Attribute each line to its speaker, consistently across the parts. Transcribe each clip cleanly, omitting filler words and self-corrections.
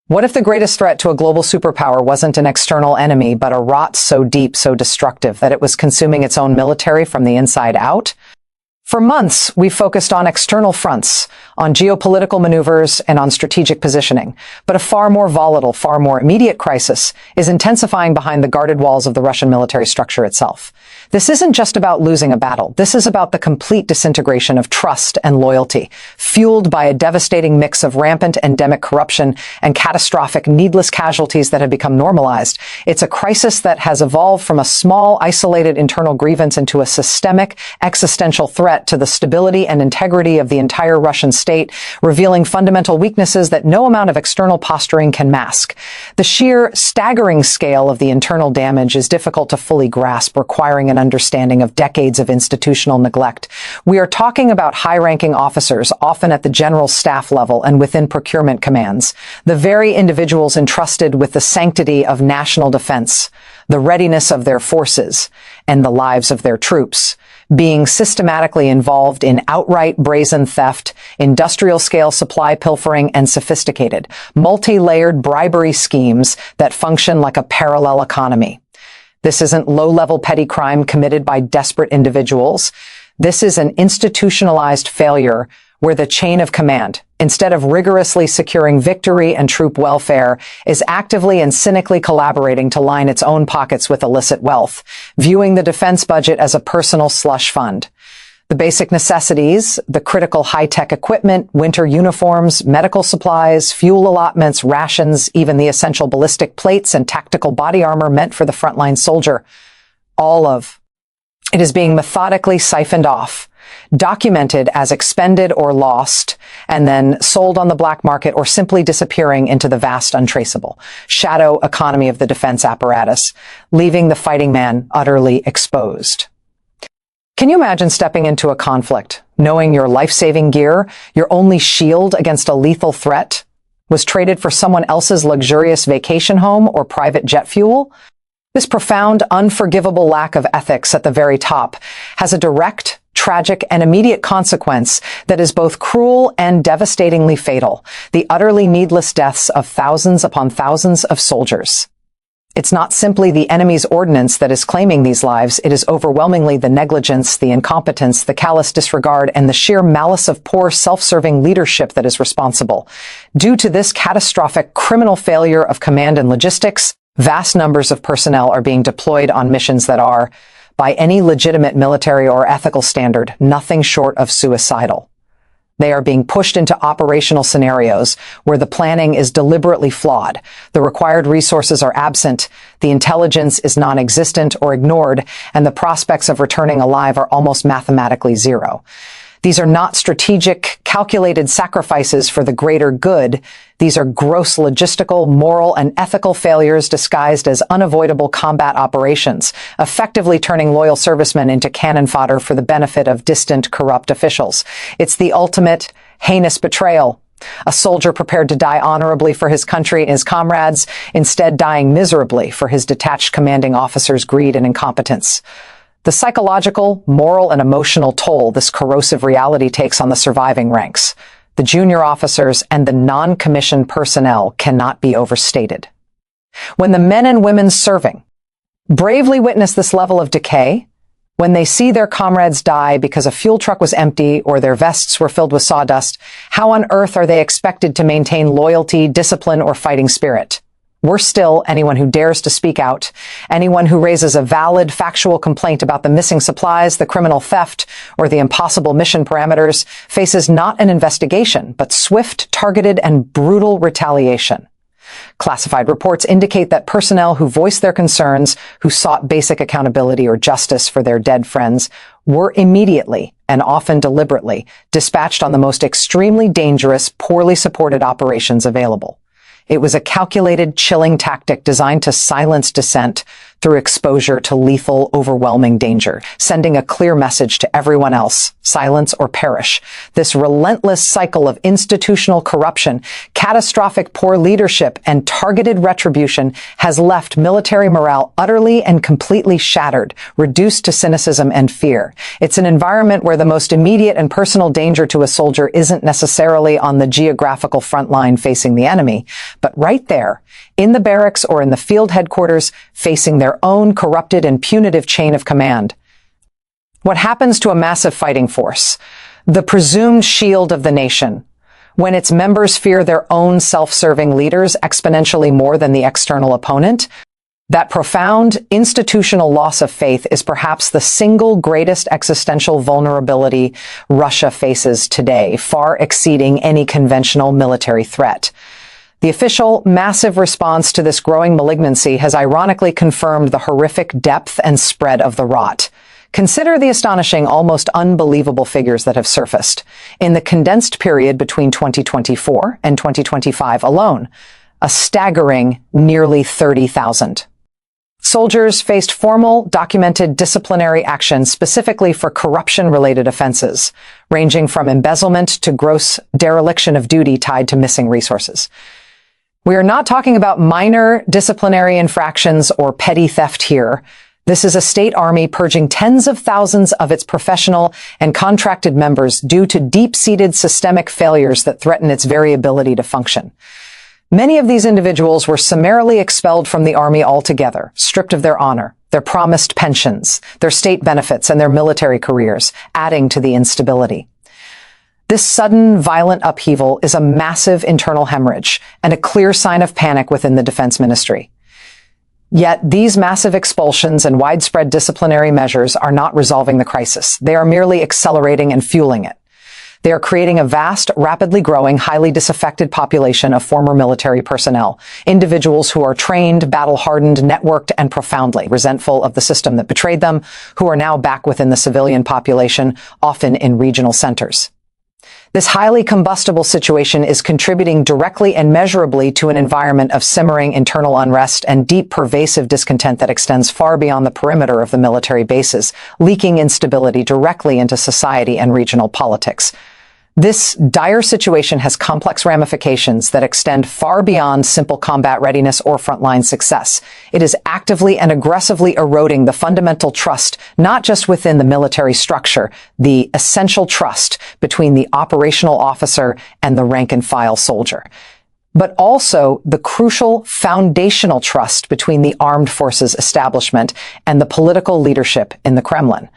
Speaker 1: What if the greatest threat to a global superpower wasn't an external enemy, but a rot so deep, so destructive, that it was consuming its own military from the inside out? For months, we focused on external fronts, on geopolitical maneuvers, and on strategic positioning. But a far more volatile, far more immediate crisis is intensifying behind the guarded walls of the Russian military structure itself. This isn't just about losing a battle. This is about the complete disintegration of trust and loyalty, fueled by a devastating mix of rampant endemic corruption and catastrophic needless casualties that have become normalized. It's a crisis that has evolved from a small, isolated internal grievance into a systemic, existential threat to the stability and integrity of the entire Russian state, revealing fundamental weaknesses that no amount of external posturing can mask. The sheer, staggering scale of the internal damage is difficult to fully grasp, requiring an understanding of decades of institutional neglect. We are talking about high-ranking officers, often at the general staff level and within procurement commands, the very individuals entrusted with the sanctity of national defense, the readiness of their forces, and the lives of their troops, being systematically involved in outright brazen theft, industrial-scale supply pilfering, and sophisticated, multi-layered bribery schemes that function like a parallel economy. This isn't low-level petty crime committed by desperate individuals. This is an institutionalized failure where the chain of command, instead of rigorously securing victory and troop welfare, is actively and cynically collaborating to line its own pockets with illicit wealth, viewing the defense budget as a personal slush fund. The basic necessities, the critical high-tech equipment, winter uniforms, medical supplies, fuel allotments, rations, even the essential ballistic plates and tactical body armor meant for the frontline soldier. All of it is being methodically siphoned off, documented as expended or lost, and then sold on the black market or simply disappearing into the vast untraceable shadow economy of the defense apparatus, leaving the fighting man utterly exposed. Can you imagine stepping into a conflict, knowing your life-saving gear, your only shield against a lethal threat, was traded for someone else's luxurious vacation home or private jet fuel? This profound, unforgivable lack of ethics at the very top has a direct, tragic, and immediate consequence that is both cruel and devastatingly fatal: the utterly needless deaths of thousands upon thousands of soldiers. It's not simply the enemy's ordnance that is claiming these lives. It is overwhelmingly the negligence, the incompetence, the callous disregard, and the sheer malice of poor, self-serving leadership that is responsible. Due to this catastrophic criminal failure of command and logistics, vast numbers of personnel are being deployed on missions that are, by any legitimate military or ethical standard, nothing short of suicidal. They are being pushed into operational scenarios where the planning is deliberately flawed, the required resources are absent, the intelligence is non-existent or ignored, and the prospects of returning alive are almost mathematically zero. These are not strategic, calculated sacrifices for the greater good. These are gross logistical, moral, and ethical failures disguised as unavoidable combat operations, effectively turning loyal servicemen into cannon fodder for the benefit of distant, corrupt officials. It's the ultimate, heinous betrayal. A soldier prepared to die honorably for his country and his comrades, instead dying miserably for his detached commanding officer's greed and incompetence. The psychological, moral, and emotional toll this corrosive reality takes on the surviving ranks, the junior officers, and the non-commissioned personnel cannot be overstated. When the men and women serving bravely witness this level of decay, when they see their comrades die because a fuel truck was empty or their vests were filled with sawdust, how on earth are they expected to maintain loyalty, discipline, or fighting spirit? Worse still, anyone who dares to speak out, anyone who raises a valid, factual complaint about the missing supplies, the criminal theft, or the impossible mission parameters, faces not an investigation, but swift, targeted, and brutal retaliation. Classified reports indicate that personnel who voiced their concerns, who sought basic accountability or justice for their dead friends, were immediately, and often deliberately, dispatched on the most extremely dangerous, poorly supported operations available. It was a calculated, chilling tactic designed to silence dissent through exposure to lethal, overwhelming danger, sending a clear message to everyone else: silence or perish. This relentless cycle of institutional corruption, catastrophic poor leadership, and targeted retribution has left military morale utterly and completely shattered, reduced to cynicism and fear. It's an environment where the most immediate and personal danger to a soldier isn't necessarily on the geographical front line facing the enemy, but right there, in the barracks or in the field headquarters, facing their own corrupted and punitive chain of command. What happens to a massive fighting force, the presumed shield of the nation, when its members fear their own self-serving leaders exponentially more than the external opponent? That profound institutional loss of faith is perhaps the single greatest existential vulnerability Russia faces today, far exceeding any conventional military threat. The official, massive response to this growing malignancy has ironically confirmed the horrific depth and spread of the rot. Consider the astonishing, almost unbelievable figures that have surfaced. In the condensed period between 2024 and 2025 alone, a staggering nearly 30,000. Soldiers faced formal, documented disciplinary action specifically for corruption-related offenses, ranging from embezzlement to gross dereliction of duty tied to missing resources. We are not talking about minor disciplinary infractions or petty theft here. This is a state army purging tens of thousands of its professional and contracted members due to deep-seated systemic failures that threaten its very ability to function. Many of these individuals were summarily expelled from the army altogether, stripped of their honor, their promised pensions, their state benefits, and their military careers, adding to the instability. This sudden, violent upheaval is a massive internal hemorrhage and a clear sign of panic within the defense ministry. Yet these massive expulsions and widespread disciplinary measures are not resolving the crisis. They are merely accelerating and fueling it. They are creating a vast, rapidly growing, highly disaffected population of former military personnel, individuals who are trained, battle-hardened, networked, and profoundly resentful of the system that betrayed them, who are now back within the civilian population, often in regional centers. This highly combustible situation is contributing directly and measurably to an environment of simmering internal unrest and deep pervasive discontent that extends far beyond the perimeter of the military bases, leaking instability directly into society and regional politics. This dire situation has complex ramifications that extend far beyond simple combat readiness or frontline success. It is actively and aggressively eroding the fundamental trust, not just within the military structure, the essential trust between the operational officer and the rank-and-file soldier, but also the crucial foundational trust between the armed forces establishment and the political leadership in the Kremlin.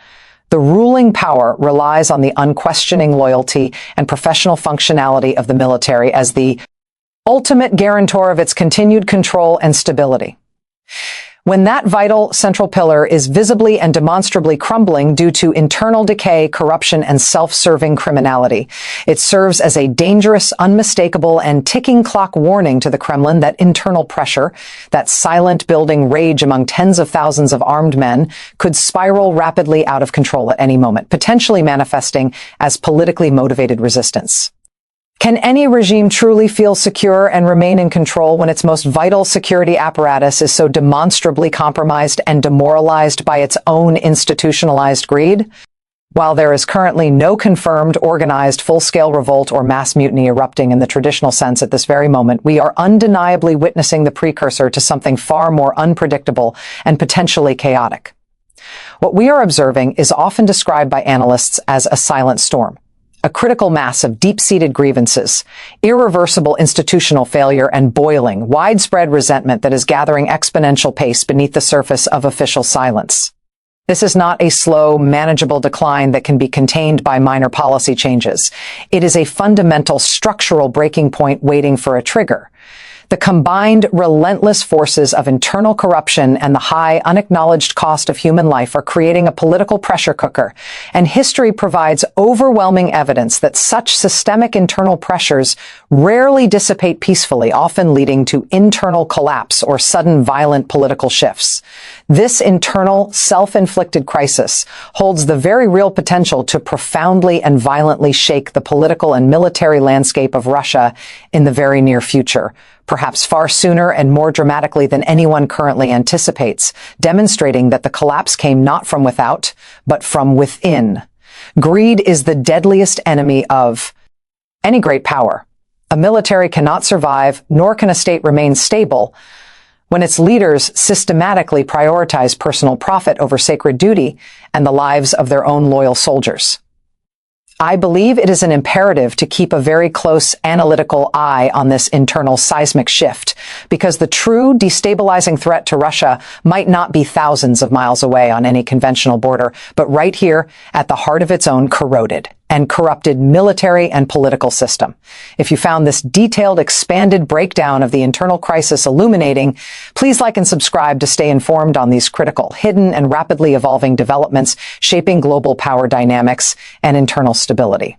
Speaker 1: The ruling power relies on the unquestioning loyalty and professional functionality of the military as the ultimate guarantor of its continued control and stability. When that vital central pillar is visibly and demonstrably crumbling due to internal decay, corruption, and self-serving criminality, it serves as a dangerous, unmistakable, and ticking clock warning to the Kremlin that internal pressure, that silent building rage among tens of thousands of armed men, could spiral rapidly out of control at any moment, potentially manifesting as politically motivated resistance. Can any regime truly feel secure and remain in control when its most vital security apparatus is so demonstrably compromised and demoralized by its own institutionalized greed? While there is currently no confirmed, organized, full-scale revolt or mass mutiny erupting in the traditional sense at this very moment, we are undeniably witnessing the precursor to something far more unpredictable and potentially chaotic. What we are observing is often described by analysts as a silent storm. A critical mass of deep-seated grievances, irreversible institutional failure, and boiling, widespread resentment that is gathering exponential pace beneath the surface of official silence. This is not a slow, manageable decline that can be contained by minor policy changes. It is a fundamental structural breaking point waiting for a trigger. The combined relentless forces of internal corruption and the high unacknowledged cost of human life are creating a political pressure cooker, and history provides overwhelming evidence that such systemic internal pressures rarely dissipate peacefully, often leading to internal collapse or sudden violent political shifts. This internal, self-inflicted crisis holds the very real potential to profoundly and violently shake the political and military landscape of Russia in the very near future, perhaps far sooner and more dramatically than anyone currently anticipates, demonstrating that the collapse came not from without, but from within. Greed is the deadliest enemy of any great power. A military cannot survive, nor can a state remain stable, when its leaders systematically prioritize personal profit over sacred duty and the lives of their own loyal soldiers. I believe it is an imperative to keep a very close analytical eye on this internal seismic shift, because the true destabilizing threat to Russia might not be thousands of miles away on any conventional border, but right here at the heart of its own corroded and corrupted military and political system. If you found this detailed, expanded breakdown of the internal crisis illuminating, please like and subscribe to stay informed on these critical, hidden, and rapidly evolving developments shaping global power dynamics and internal stability.